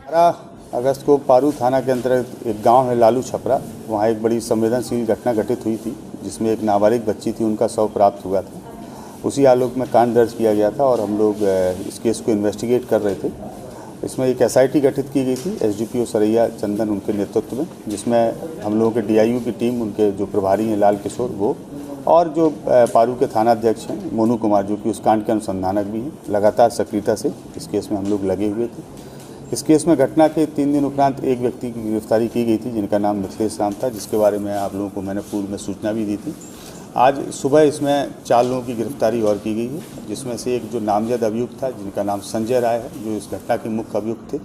18 अगस्त को पारू थाना के अंतर्गत एक गांव है लालू छपरा, वहां एक बड़ी संवेदनशील घटना घटित हुई थी जिसमें एक नाबालिग बच्ची थी, उनका शव प्राप्त हुआ था। उसी आलोक में कांड दर्ज किया गया था और हम लोग इस केस को इन्वेस्टिगेट कर रहे थे। इसमें एक SIT गठित की गई थी SDPO सरैया चंदन उनके नेतृत्व में, जिसमें हम लोगों के DIU की टीम, उनके जो प्रभारी हैं लाल किशोर वो, और जो पारू के थाना अध्यक्ष हैं मोनू कुमार, जो कि उस कांड के अनुसंधानक भी हैं, लगातार सक्रियता से इस केस में हम लोग लगे हुए थे। इस केस में घटना के 3 दिन उपरांत एक व्यक्ति की गिरफ्तारी की गई थी जिनका नाम मिथिलेश राम था, जिसके बारे में आप लोगों को मैंने पूर्व में सूचना भी दी थी। आज सुबह इसमें 4 लोगों की गिरफ्तारी और की गई है, जिसमें से एक जो नामजद अभियुक्त था जिनका नाम संजय राय है, जो इस घटना के मुख्य अभियुक्त थे,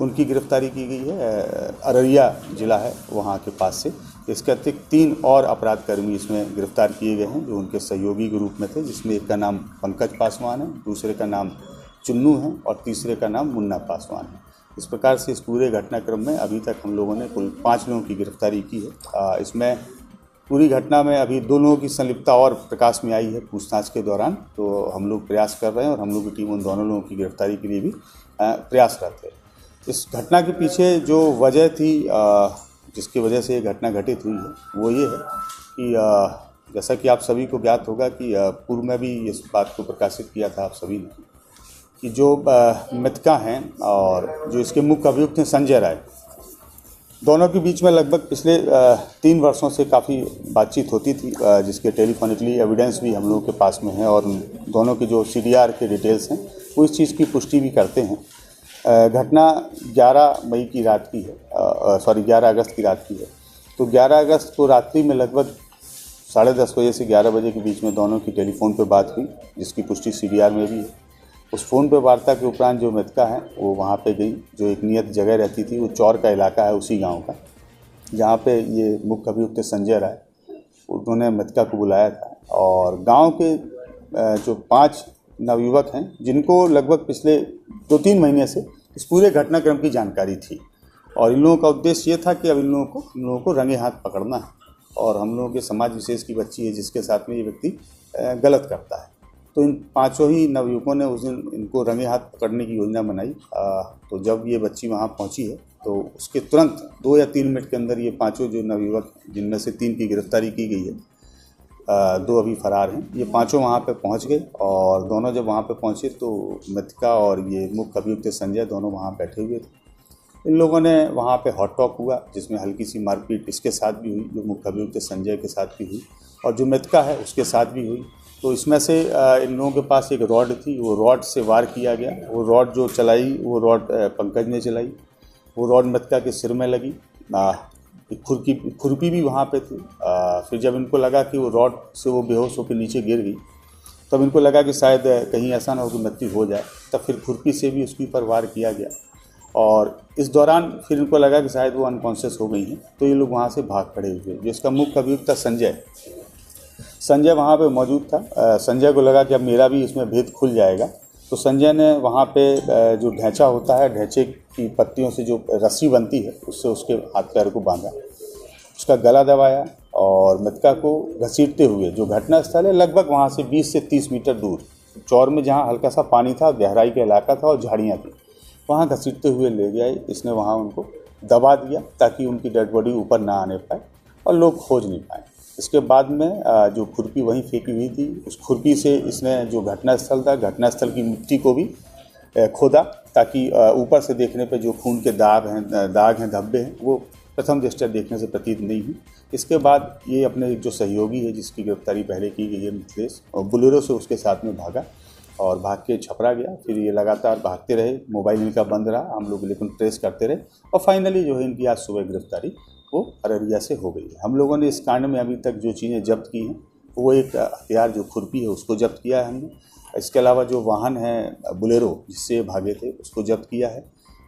उनकी गिरफ्तारी की गई है। अररिया जिला है वहाँ के पास से। इसके अतिरिक्त 3 और अपराधकर्मी इसमें गिरफ्तार किए गए हैं जो उनके सहयोगी के रूप में थे, जिसमें एक का नाम पंकज पासवान है, दूसरे का नाम चुन्नू है और तीसरे का नाम मुन्ना पासवान है। इस प्रकार से इस पूरे घटनाक्रम में अभी तक हम लोगों ने कुल 5 लोगों की गिरफ्तारी की है। इसमें पूरी घटना में अभी 2 लोगों की संलिप्तता और प्रकाश में आई है पूछताछ के दौरान, तो हम लोग प्रयास कर रहे हैं और हम लोग की टीम उन दोनों लोगों की गिरफ्तारी के लिए भी प्रयासरत है। इस घटना के पीछे जो वजह थी, जिसकी वजह से ये घटना घटित हुई है, वो ये है कि जैसा कि आप सभी को ज्ञात होगा कि पूर्व में भी इस बात को प्रकाशित किया था आप सभी ने कि जो मृतका हैं और जो इसके मुख्य अभियुक्त हैं संजय राय, दोनों के बीच में लगभग पिछले 3 वर्षों से काफ़ी बातचीत होती थी, जिसके टेलीफोनिकली एविडेंस भी हम लोगों के पास में है और दोनों की जो CDR के डिटेल्स हैं वो इस चीज़ की पुष्टि भी करते हैं। घटना 11 मई की रात की है, 11 अगस्त की रात की है। तो 11 अगस्त को रात्रि में लगभग 10:30 बजे से 11 बजे के बीच में दोनों की टेलीफोन पर बात हुई, जिसकी पुष्टि CDR में भी है। उस फ़ोन पे वार्ता के उपरांत जो मृतका है वो वहाँ पे गई, जो एक नियत जगह रहती थी, वो चौर का इलाका है उसी गांव का, जहाँ पे ये मुख्य अभियुक्त संजय राय, उन्होंने मृतका को बुलाया था। और गांव के जो 5 नवयुवक हैं जिनको लगभग पिछले 2-3 महीने से इस पूरे घटनाक्रम की जानकारी थी, और इन लोगों का उद्देश्य ये था कि अब इन लोगों को रंगे हाथ पकड़ना है, और हम लोगों के समाज विशेष की बच्ची है जिसके साथ में ये व्यक्ति गलत करता है। तो इन 5 ही नवयुवकों ने उस दिन इनको रंगे हाथ पकड़ने की योजना बनाई। तो जब ये बच्ची वहाँ पहुँची है तो उसके तुरंत 2 या 3 मिनट के अंदर ये 5 जो नवयुवक, जिनमें से 3 की गिरफ्तारी की गई है, 2 अभी फरार हैं, ये 5 वहाँ पे पहुँच गए। और दोनों जब वहाँ पे पहुँचे तो मृतका और ये मुख्य अभियुक्त संजय दोनों वहाँ बैठे हुए थे। इन लोगों ने वहाँ पे हॉट टॉक हुआ, जिसमें हल्की सी मारपीट इसके साथ भी हुई, जो मुख्य अभियुक्त संजय के साथ भी हुई और जो मृतका है उसके साथ भी हुई। तो इसमें से इन लोगों के पास एक रॉड थी, वो रॉड से वार किया गया। वो रॉड जो चलाई, वो रॉड पंकज ने चलाई, वो रॉड मृतका के सिर में लगी। खुरपी भी वहाँ पे थी। फिर जब इनको लगा कि वो रॉड से वो बेहोश होकर नीचे गिर गई, तब इनको लगा कि शायद कहीं ऐसा ना हो कि मृत्यु हो जाए, तब फिर खुरपी से भी उसके ऊपर वार किया गया। और इस दौरान फिर इनको लगा कि शायद वो अनकॉन्शियस हो गई हैं, तो ये लोग वहाँ से भाग खड़े हुए। जिसका मुख्य अभियुक्त था संजय वहाँ पे मौजूद था। संजय को लगा कि अब मेरा भी इसमें भेद खुल जाएगा, तो संजय ने वहाँ पे जो ढैंचा होता है, ढैंचे की पत्तियों से जो रस्सी बनती है, उससे उसके हाथ पैर को बांधा, उसका गला दबाया और मृतका को घसीटते हुए, जो घटना स्थल है लगभग वहाँ से 20 से 30 मीटर दूर चौर में, जहाँ हल्का सा पानी था, गहराई का इलाका था और झाड़ियाँ थी, वहाँ घसीटते हुए ले गए। इसने वहाँ उनको दबा दिया ताकि उनकी डेड बॉडी ऊपर ना आने पाए और लोग खोज नहीं पाए। इसके बाद में जो खुरपी वहीं फेंकी हुई थी, उस खुरपी से इसने जो घटनास्थल था, घटनास्थल की मिट्टी को भी खोदा, ताकि ऊपर से देखने पे जो खून के दाग हैं, धब्बे हैं, वो प्रथम दृष्टया देखने से प्रतीत नहीं हुई। इसके बाद ये अपने जो सहयोगी है, जिसकी गिरफ्तारी पहले की गई है, मिथिलेश, और बुलेरो से उसके साथ में भागा और भाग के छपरा गया। फिर ये लगातार भागते रहे, मोबाइल इनका बंद रहा, हम लोग लेकिन ट्रेस करते रहे और फाइनली जो है इनकी आज सुबह गिरफ्तारी वो अररिया से हो गई है। हम लोगों ने इस कांड में अभी तक जो चीज़ें जब्त की हैं, वो एक हथियार जो खुरपी है उसको जब्त किया है हमने। इसके अलावा जो वाहन है बुलेरो जिससे भागे थे उसको जब्त किया है।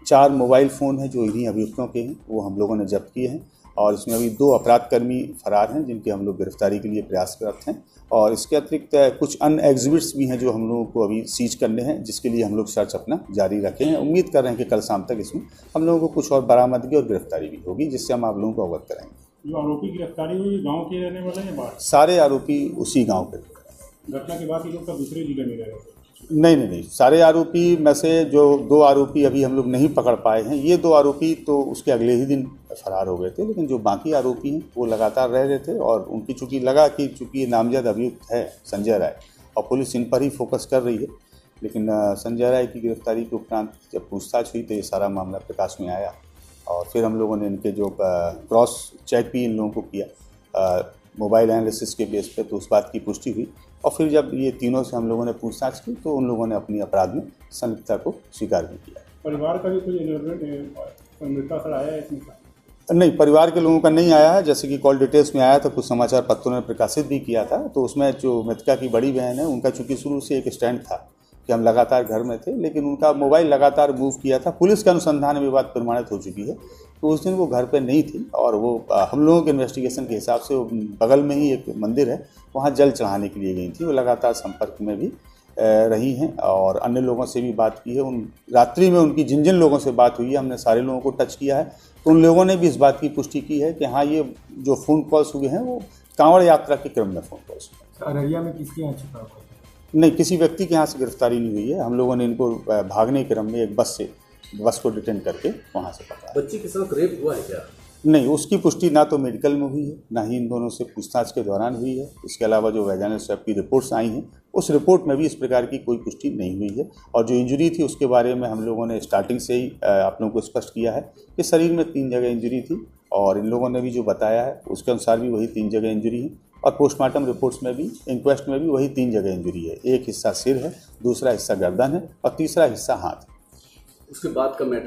4 मोबाइल फ़ोन हैं जो इन्हीं अभियुक्तों के हैं, वो हम लोगों ने जब्त किए हैं। और इसमें अभी 2 अपराधकर्मी फरार हैं जिनकी हम लोग गिरफ्तारी के लिए प्रयासरत हैं। और इसके अतिरिक्त कुछ अन्य एग्जिबिट्स भी हैं जो हम लोगों को अभी सीज करने हैं, जिसके लिए हम लोग सर्च अपना जारी रखे हैं। उम्मीद कर रहे हैं कि कल शाम तक इसमें हम लोगों को कुछ और बरामदगी और गिरफ्तारी भी होगी, जिससे हम आप लोगों को अवगत कराएंगे। जो आरोपी गिरफ्तारी हुई गांव के रहने वाले हैं? बाहर सारे आरोपी उसी गांव के। घटना के बाद ये लोग दूसरे जिले में रह रहे थे। नहीं, सारे आरोपी में से जो 2 आरोपी अभी हम लोग नहीं पकड़ पाए हैं, ये 2 आरोपी तो उसके अगले ही दिन फरार हो गए थे, लेकिन जो बाकी आरोपी हैं वो लगातार रह रहे थे और उनकी चूँकि लगा कि चूँकि ये नामजद अभियुक्त है संजय राय और पुलिस इन पर ही फोकस कर रही है, लेकिन संजय राय की गिरफ्तारी के उपरांत जब पूछताछ हुई तो ये सारा मामला प्रकाश में आया और फिर हम लोगों ने इनके जो क्रॉस चेक भी इन लोगों को किया मोबाइल एनालिसिस के बेस पे, तो उस बात की पुष्टि हुई और फिर जब ये तीनों से हम लोगों ने पूछताछ की तो उन लोगों ने अपनी अपराध में संलिप्तता को स्वीकार भी किया। परिवार का भी कुछ मृत्यु सर आया है इसमें? नहीं, परिवार के लोगों का नहीं आया है। जैसे कि कॉल डिटेल्स में आया था, कुछ समाचार पत्रों ने प्रकाशित भी किया था, तो उसमें जो मृतका की बड़ी बहन है उनका चूँकि शुरू से एक स्टैंड था कि हम लगातार घर में थे, लेकिन उनका मोबाइल लगातार मूव किया था। पुलिस के अनुसंधान में बात प्रमाणित हो चुकी है, तो उस दिन वो घर पे नहीं थी और वो हम लोगों के इन्वेस्टिगेशन के हिसाब से बगल में ही एक मंदिर है, वहाँ जल चढ़ाने के लिए गई थी। वो लगातार संपर्क में भी रही हैं और अन्य लोगों से भी बात की है। उन रात्रि में उनकी जिन जिन लोगों से बात हुई है, हमने सारे लोगों को टच किया है, तो उन लोगों ने भी इस बात की पुष्टि की है कि हाँ, ये जो फ़ोन कॉल्स हुए हैं वो कांवड़ यात्रा के क्रम में फ़ोन कॉल्स हुए। अररिया में किसके यहाँ छिपा हुआ था? नहीं, किसी व्यक्ति के यहाँ से गिरफ्तारी नहीं हुई है। हम लोगों ने इनको भागने के क्रम में एक बस को डिटेन करके वहाँ से पकड़ा। बच्ची के साथ रेप हुआ है क्या? नहीं, उसकी पुष्टि ना तो मेडिकल में हुई है, ना ही इन दोनों से पूछताछ के दौरान हुई है। इसके अलावा जो वैजाइनल स्वैब की रिपोर्ट्स आई हैं, उस रिपोर्ट में भी इस प्रकार की कोई पुष्टि नहीं हुई है। और जो इंजरी थी उसके बारे में हम लोगों ने स्टार्टिंग से ही आप लोगों को स्पष्ट किया है कि शरीर में 3 जगह इंजरी थी और इन लोगों ने भी जो बताया है उसके अनुसार भी वही 3 जगह इंजरी है और पोस्टमार्टम रिपोर्ट्स में भी, इंक्वेस्ट में भी वही 3 जगह इंजरी है। एक हिस्सा सिर है, दूसरा हिस्सा गर्दन है और तीसरा हिस्सा हाथ है। उसके बाद का मैटर